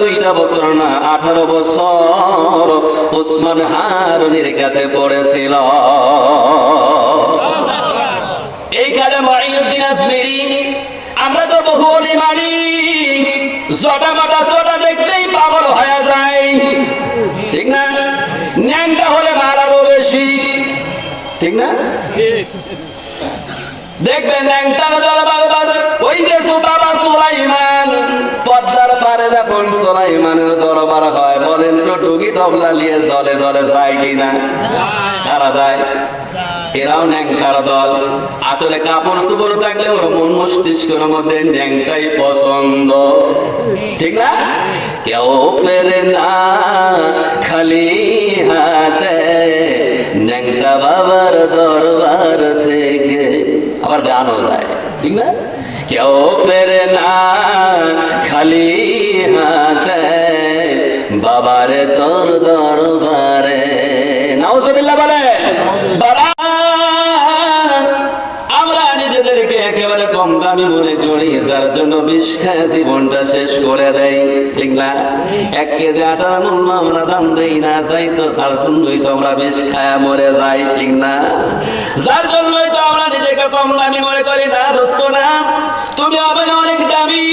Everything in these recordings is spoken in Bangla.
2টা বছর না 18 বছর ওসমান হারুনের কাছে পড়েছিল। এইখানে মাইনুদ্দিন আজমেরি, আমরা তো বহু অলি মানি, জটা মাটা জটা দেখলেই পাগল হয়ে যায়, ঠিক না? ন্যাংটা হলে মারারও বেশি, ঠিক না? দেখবেন ন্যাংটার দরবার, ওই যে সুতাবা সুলাইমান, পদ্মার পারে যখন সুলাইমানের দরবার হয়, বলেন তো টুকি তবলা নিয়ে দলে দলে যায় কিনা? তারা যায়। এরাও ন্যাংটার দল। আসলে কাপড় চোপড় থাকলে ওর মন মস্তিষ্কের মধ্যে ন্যাংটাই পছন্দ, ঠিক না? কেউ ফেরে না খালি হাতে ন্যাংটা বাবার দরবার থেকে। আবার গানও যায়, ঠিক না? কেউ ফেরে না খালি হাতে বাবারে তোর দরবারে। নাউজুবিল্লাহ বলে। বাবা, আমরা নিজেদেরকে একেবারে কম দামি মনে করি, যার জন্য বিষ খায় জীবনটা শেষ করে দেয়, ঠিক না? 1 কেজি আটার মূল্য আমরা দাম দেই না, যাই তো তার জন্যই তো আমরা বিষ খায়া মরে যাই, ঠিক না? যার জন্যই তো আমরা নিজেকে কম দামি মনে করি। না দোস্ত না, তুমি হবে অনেক দামি,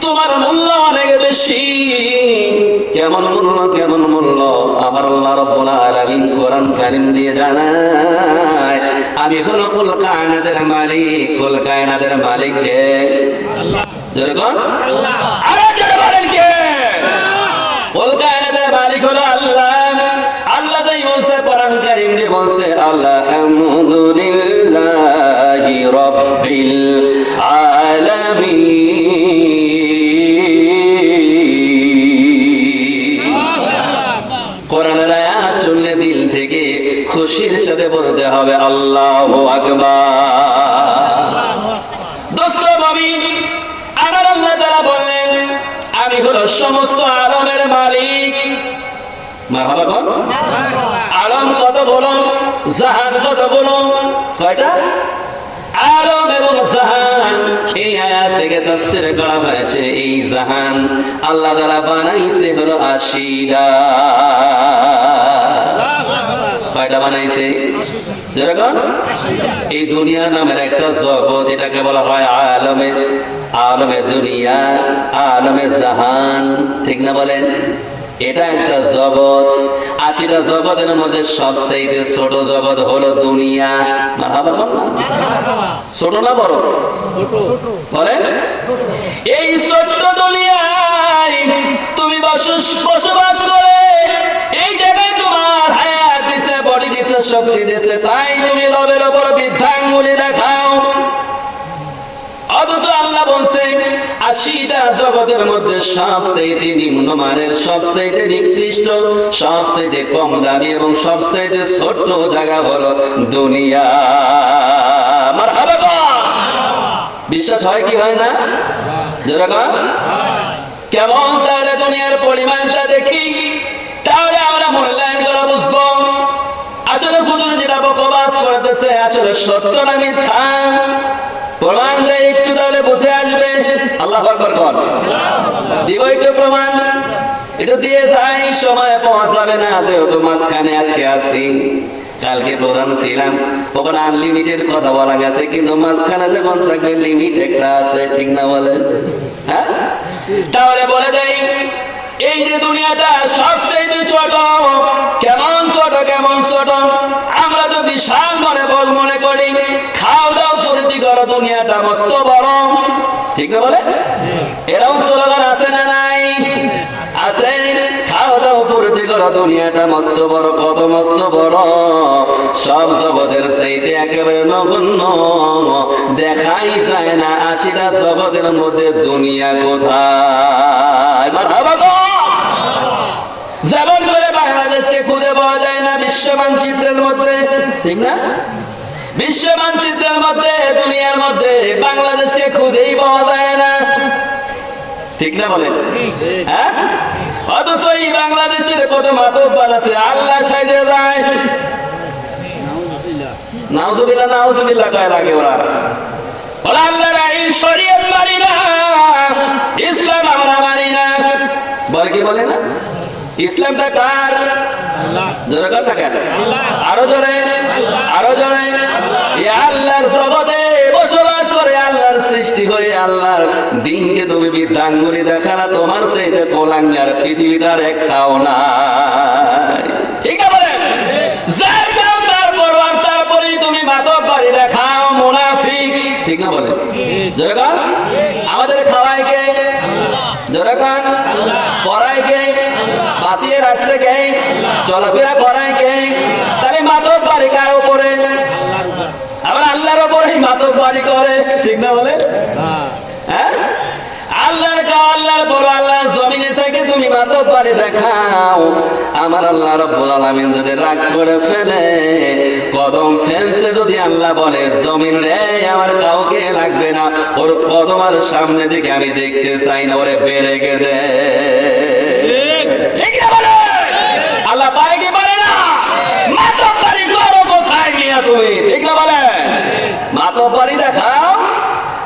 তোমার মূল্য অনেক বেশি। কেমন মূল্য, কেমন মূল্য? আমার আল্লাহ রাব্বুল আলামিন কোরআন কারীম দিয়ে জানায়, আমি হলো কুল কায়নাতের মালিক। কুল কায়নাতের মালিক কে? আল্লাহ। জোরে কোন? আল্লাহ। আরে জোরে বলেন কে? কুল কায়নাতের মালিক হলো আল্লাহ। আল্লাহ তাই বলছে কোরআন কারীম দিয়ে বলছে, আলহামদুলিল্লাহি রাব্বিল আলামিন। কোরআনের আয়াত শুনলে দিল থেকে খুশির সাথে বলতে হবে আল্লাহু আকবার। দোস্ত মুমিন, আমার আল্লাহ তাআলা বললেন, আমি হলো সমস্ত আলমের মালিক। মারহাবা কোন? আলম কত বলো, জাহান কত বলো? কয়টা? আলম এবং জাহান। এই আয়াত থেকে তাফসীর করা হয়েছে, এই জাহান আল্লাহ তাআলা বানাইছে হলো 80টা। কয়টা বানাইছে? যেরকম এই দুনিয়া নামের একটা জগৎ, এটাকে বলা হয় আলমে, আলমে দুনিয়া, আলমে জাহান, ঠিক না বলেন? এটা একটা জগৎ। 80টা জগতের মধ্যে সবচেয়ে ছোট জগৎ হলো দুনিয়া। মারহাবা বল না? ছোট না বড়? বলেন। এই ছোট্ট দুনিয়ায় তুমি বসবাস করে, এই জায়গায় তোমার হায়াত দিছে, বডি দিছে, শক্তি দিছে, তাই তুমি রবের উপর বৃদ্ধাঙ্গুলি দেখাও। অথচ আল্লাহ বলছে 80টা জগতের মধ্যে সবচেয়ে নিম্নমানের, সবচেয়ে নিকৃষ্ট, সবচেয়ে কম দামি এবং সবচেয়ে ছোট জায়গা হলো দুনিয়া। মারহাবা। বিশ্বাস হয় কি হয় না? যেরকম কেমন তাহলে দুনিয়ার পরিমাণটা দেখি, তাহলে আমরা মূল্যায়ন করা বুঝবো আসলে হুজুর যেটা বকবাস করতেছে আসলে সত্য না মিথ্যা। প্রমাণ দেয় একটু, তাহলে বসে আসবে। আল্লাহু আকবার কর। দিব একটু প্রমাণ, এটা দিয়ে যাই, সময় পৌঁছাবে না, যেহেতু মাঝখানে আজকে আছি। কালকে প্রধান ছিলাম, ওখানে আনলিমিটেড কথা বলা গেছে, কিন্তু মাঝখানে যখন থাকবে লিমিট একটা আছে, ঠিক না বলেন? হ্যাঁ, তাহলে বলে দেই, এই যে দুনিয়াটা সবচেয়ে ছোট, কেমন ছোট, কেমন ছোট। আমরা তো বিশাল মনে করি, খাও দাও ফুর্তি করো, দুনিয়াটা মস্ত বড়, ঠিক না বলে? এরকম স্লোগান আছে না নাই? আছে। খাও দাও ফুর্তি করো, দুনিয়াটা মস্ত বড়। কত মস্ত বড়? সব জগতের চাইতে একেবারে নগণ্য, দেখাই যায় না। 80টা জগতের মধ্যে দুনিয়া কোথায়? যেমন করে বাংলাদেশকে খুঁজে পাওয়া যায় না বিশ্ব মানচিত্রের মধ্যে, ঠিক না? বিশ্ব মানচিত্রের মধ্যে, দুনিয়ার মধ্যে বাংলাদেশকে খুঁজেই পাওয়া যায় না, ঠিক না বলেন? হ্যাঁ, অথচ এই বাংলাদেশের কত মাতব্বর আছে, আল্লাহ সাইজে যায়। নাউজুবিল্লাহ, নাউজুবিল্লাহ কয় লাগে ওরা। বলে আল্লাহর আইন শরীয়ত মানি না, ইসলাম আমরা মানি না। বলে কি বলে না? ইসলামটা কার? জোরে কথা কেন? আরো জোরে, আরো জোরে। আল্লাহর জগতে বসবাস করে, আল্লাহর সৃষ্টি হয়ে আল্লাহর দিনকে তুমি বিদ্যাঙ্গুলি দেখালা, তোমার সেইতে কোলাঙ্গার পৃথিবীতে আর একটাও নাই। ঠিক আছে বলেন? যার কাম তারপর আর তারপরেই তুমি মাতব বাড়ি দেখাও, মুনাফিক। ঠিক না বলেন? জোরে কান। আমাদের খাওয়ায় কে? জোরে কান। পড়ায় কে? বাঁচিয়ে রাখছে কে? চলাফেরা করায় কে? তাহলে মাতব বাড়ি কার উপরে? আবার আল্লাহর উপরেই মাতব বাড়ি করে। ঠিক না বলে? হ্যাঁ, আল্লাহর কাও, আল্লাহর বড়, আল্লাহর জমিনে থেকে তুমি মাতব বাড়ি দেখাও। আমার আল্লাহ রাব্বুল আলামিন যদি রাগ করে ফেলে, কদম ফেলছে যদি আল্লাহ বলে জমিন রে আমার কাউকে লাগবে না, ওর কদম আর সামনে দিকে আমি দেখতে চাই না, ওরে বেড়ে দে। ঠিক না বলে? আল্লাহ পারে কি পারে না? মাতব বাড়ি করো কোথায় গিয়া তুমি? ঠিক না বলে? মাতব বাড়ি দেখাও।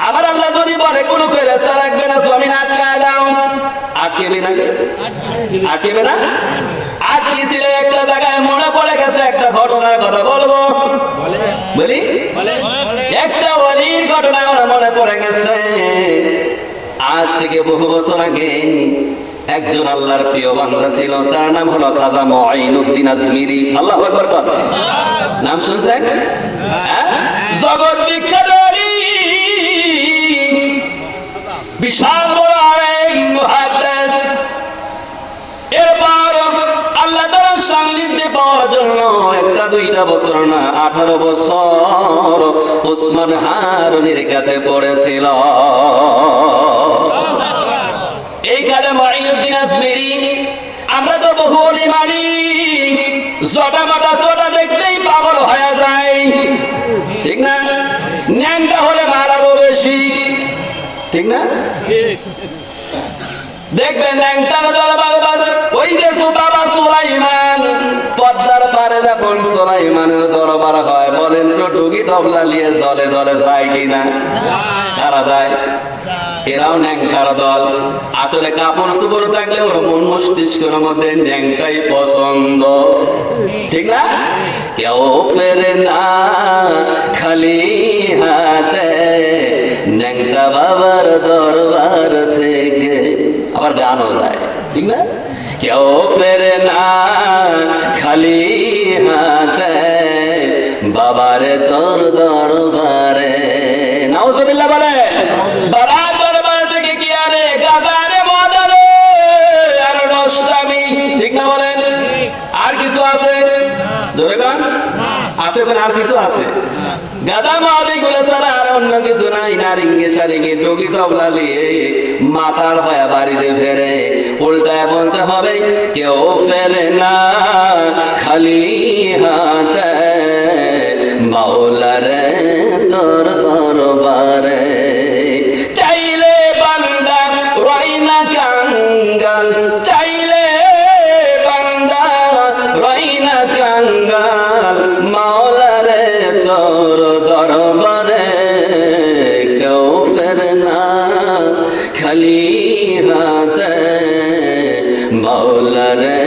আবার আল্লাহ যদি বলে কোন ফেরেশতা রাখবে না, জমিন আটকায় দাও, আটকেবে না? আটকেবে না? আটকেছিল একটা জায়গায়, মনে পড়ে গেছে একটা ঘটনার কথা বলবো। বলি? একটা ওলির ঘটনা আমার মনে পড়ে গেছে। আজ থেকে বহু বছর আগে একজন আল্লাহর প্রিয় বান্দা ছিল, তার নাম হলো খাজা মুঈনুদ্দিন আজমিরি। আল্লাহু আকবার। নাম শুনছেন? জগৎ বিখ্যাত বিশাল বড় আলেম, মুহাদ্দিস। এরপর আল্লাহ তাআলার সান্নিধ্যে পাওয়ার জন্য একটা দুইটা বছর না, 18 বছর ওসমান হারুনির কাছে পড়েছিল। এই খাজা মুঈনুদ্দিন আজমিরি, আমরা তো বহু ওলি মানি, জটা মাটা জটা দেখলেই পাগল হয়ে যায়। ঠিক না? ন্যাংটা হলে মারারও বেশি। ঠিক না? দেখবেন ন্যাংটার দরবার, ওই যে সুতাবা সুলাইমান, পদ্মার পারে যখন সুলাইমানের দরবার হয়, বলেন তো টুকি তবলা নিয়ে দলে দলে যায় কিনা? কারা যায়? এরাও ন্যাংটার দল। আসলে কাপড় চোপড় থাকলে ওর মন মস্তিষ্কের মধ্যে ন্যাংটাই পছন্দ। ঠিক না? কেউ ফেরে না খালি হাতে ন্যাংটা বাবার দরবার থেকে। আবার গানও যায়। ঠিক না? কেউ ফেরে না খালি হাতে বাবারে তোর দরবারে। নাউজুবিল্লাহ বলে। বাবার দরবার থেকে কি আরে গাদারে মদারে আর নষ্টামি। ঠিক না বলেন? আর কিছু আছে? ধরে গান আছে? ওখানে আর কিছু আছে? গাদা মাদি গুলো ছাড়া আর অন্য কিছু নাই। নারিঙ্গে সারিঙ্গে টুকি তবলা নিয়ে মাতাল হয়ে বাড়িতে ফেরে। উল্টায় বলতে হবে কেউ ফেরে না খালি হাতে মাওলারে তোর দরবারে। চাইলে বান্দা রয় না কাঙ্গাল, চাইলে বান্দা রয় না কাঙ্গাল মাওলারে তোর দরবারে। কেউ ফেরে না খালি হাতে মাওলারে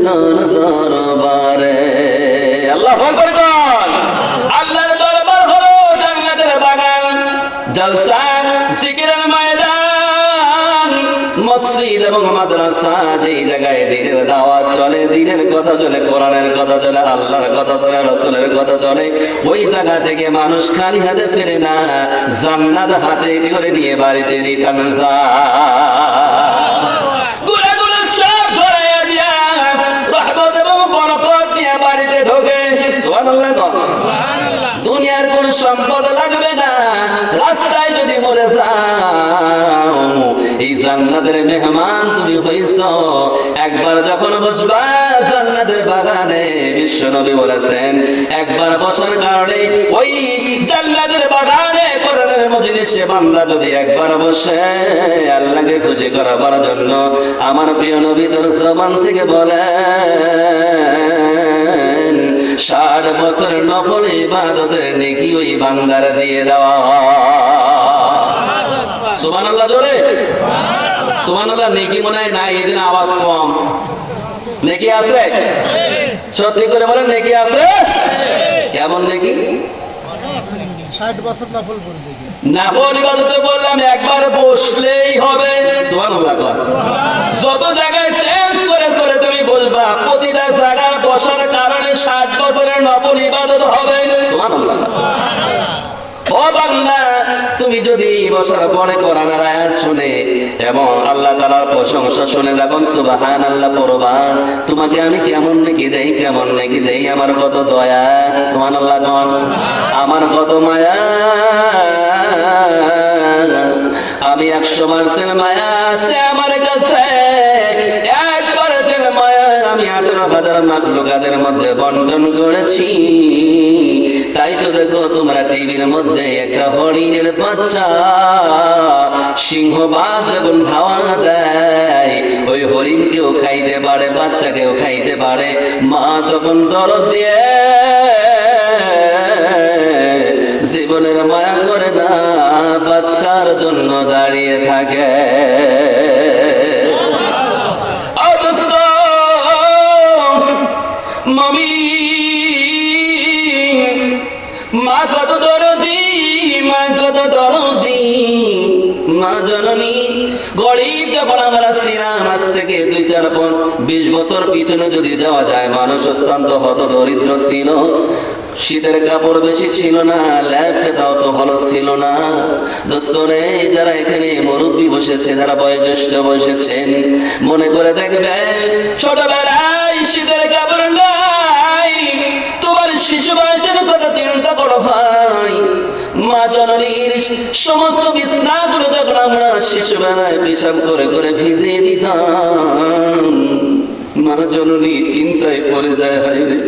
তোর দরবারে। আল্লাহু আকবার। আল্লাহর দরবার হলো জান্নাতের বাগান, জলসা, জিকিরের ময়দান, মসজিদ এবং মাদ্রাসা। যেই জায়গায় দিনের দাওয়াত চলে, দিনের কথা চলে, কোরআনের কথা চলে, আল্লাহর কথা চলে, রাসূলের কথা চলে, ওই জায়গা থেকে মানুষ খালি হাতে ফেরে না, জান্নাত হাতে করে নিয়ে বাড়িতে রিটার্ন যায়। গুনাহগুলো সব ধরাইয়া দিয়া রহমত এবং বরকত নিয়ে বাড়িতে ঢোকে। সুবহানাল্লাহ। দুনিয়ার কোন সম্পদ লাগবে না, রাস্তায় যদি মরে যাও এই জান্নাতের মেহমান তুমি হইছ। একবার যখন বসবা জান্নাতের বাগানে, বিশ্বনবী বলেছেন একবার বসার কারণে ওই জান্নাতের বাগানে কোরআনের মজলিসে বান্দা যদি একবার বসে আল্লাহকে খুশি করাবার জন্য, আমার প্রিয় নবী তার জবান থেকে বলেন 60 বছর নফল ইবাদতের নেকি ওই বান্দার দিয়ে দেওয়া। সুবহানাল্লাহ জোরে সুবহানাল্লাহ। নেকি মনে হয় নাই, এদিন আওয়াজ কম। নেকি আছে? সত্যি করে বলেন নেকি আছে? কেমন নেকি? 60 বছর নফল করবে। নফল ইবাদতে বললাম একবার বসলেই হবে। সুবহানাল্লাহ। যত জায়গায় চেঞ্জ করে করে তুমি বলবা, প্রতিটা জায়গায় বসার কারণে 60 বছরের নফল ইবাদত হবে। সুবহানাল্লাহ। ও বান্দা, তুমি যদি বসার পরে কোরআনের আয়াত শুনে এবং আল্লাহ তাআলার প্রশংসা শুনে যখন সুবহানাল্লাহ পড়বা, তোমাকে আমি কেমন নেকি দেই, কেমন নেকি দেই, আমার কত দয়া। সুবহানাল্লাহ। আমার কত মায়া, আমি 100% মায়া আছে আমার কাছে। একবারে থেকে মায়া আমি 18,000 মাখলুকাতের মধ্যে বন্টন করেছি। তাই তো দেখো তোমরা টিভির মধ্যে একটা হরিণের বাচ্চা সিংহবাগ যখন ধাওয়া দেয়, ওই হরিণকেও খাইতে পারে, বাচ্চাকেও খাইতে পারে। মা তখন দরদ দিয়ে জীবনের মায়া করে না, বাচ্চার জন্য দাঁড়িয়ে থাকে। মমি মা কত দরদি, মা কত দরদি, মা জননী। গরিব যখন আমরা ছিলাম, আজ থেকে 2-4-20 বছর পিছনে যদি যাওয়া যায়, মানুষ অত্যন্ত হত দরিদ্র ছিল। শীতের কাপড় বেশি ছিল না, ল্যাপটাও তো ভালো ছিল না। দোস্তরে, যারা এখানে মুরব্বী বসেছে, যারা বয়োজ্যেষ্ঠ বসেছেন, মনে করে দেখবেন ছোটবেলায় শীতের কাপড় নাই। তোমার শিশু বয়সের কথা চিন্তা করো ভাই। মা জননীর সমস্ত বিছানাগুলো যখন আমরা শিশুবেলায় পেশাব করে করে ভিজিয়ে দিতাম, মা জননী চিন্তায় পড়ে যায়, হায়রে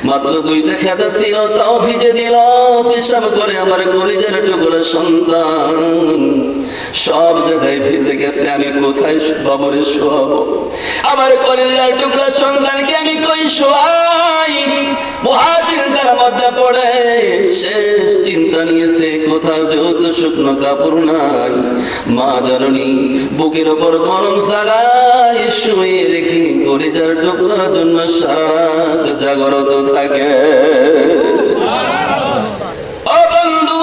মাত্র 2টা খেতা ছিল, তাও ভিজে দিল পেশাব করে আমার কলিজার টুকরো সন্তান। সব জায়গায় ভিজে গেছে, আমি কোথায় বাবরে শোয়াবো? আমার কলিজার টুকরো সন্তানকে আমি কই শোয়াই? মহা চিন্তার মধ্যে পড়ে শেষ চিন্তা নিয়েছে, কোথাও যেহেতু শুকনো কাপড় নাই। মা জননী বুকের ওপর গরম জায়গায় শুয়ে রেখে কলিজার টুকরার জন্য সারা রাত জাগরত থাকে। ও বন্ধু,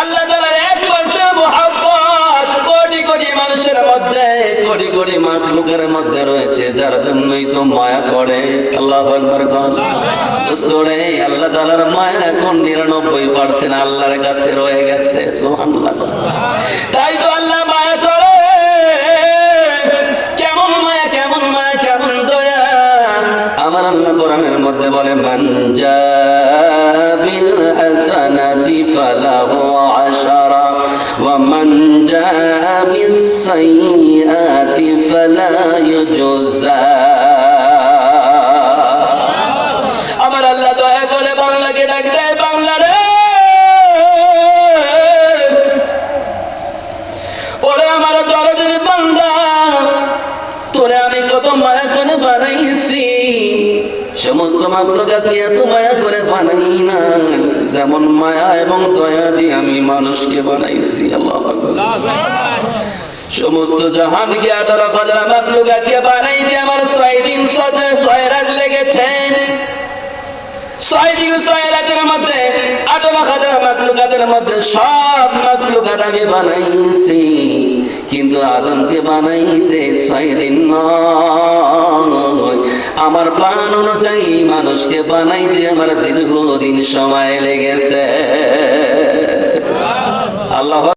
আল্লাহ তাআলার 1% মুহাব্বত কোটি কোটি মানুষের মধ্যে, কোটি কোটি মাখলুকের মধ্যে রয়েছে, যার জন্যই তো মায়া করে। আল্লাহু আকবার। দোস্তরে, আল্লাহ তাআলার মায়া এখন 99% আল্লাহর কাছে রয়ে গেছে। সুবহানাল্লাহ। তাই তো আল্লাহ মায়া করে। কেমন মায়া, কেমন মায়া, কেমন দয়া। আমার আল্লাহ কোরআনের মধ্যে বলে, মান জাবিল হাসানাতি ফালাহু আশারা ওয়া মান জাবিস সাইয়্যাতি ফালা ইউজা। আমার আল্লাহ দয়া করে বাংলাকে ডাক দেয়, বাংলা রে, ওরে আমার দরদের বান্দা, তোরে আমি কত মায়া করে বানাইছি। সমস্ত মাখলুকাতকে এত মায়া করে বানাই না, যেমন মায়া এবং দয়া দিয়ে আমি মানুষকে বানাইছি। আল্লাহু আকবার। সমস্ত জাহানকে 18,000 মাখলুকাতকে বানাই দিয়ে আমার 6 দিন 6 রাত লেগেছে। 6 দিন 6 রাতের মধ্যে 18,000 মাখলুকাতের মধ্যে সব মাখলুকাত আমি বানাইছি, কিন্তু আদমকে বানাইতে 6 দিন নয়, আমার প্ল্যান অনুযায়ী মানুষকে বানাইতে আমার দীর্ঘদিন সময় লেগেছে। আল্লাহ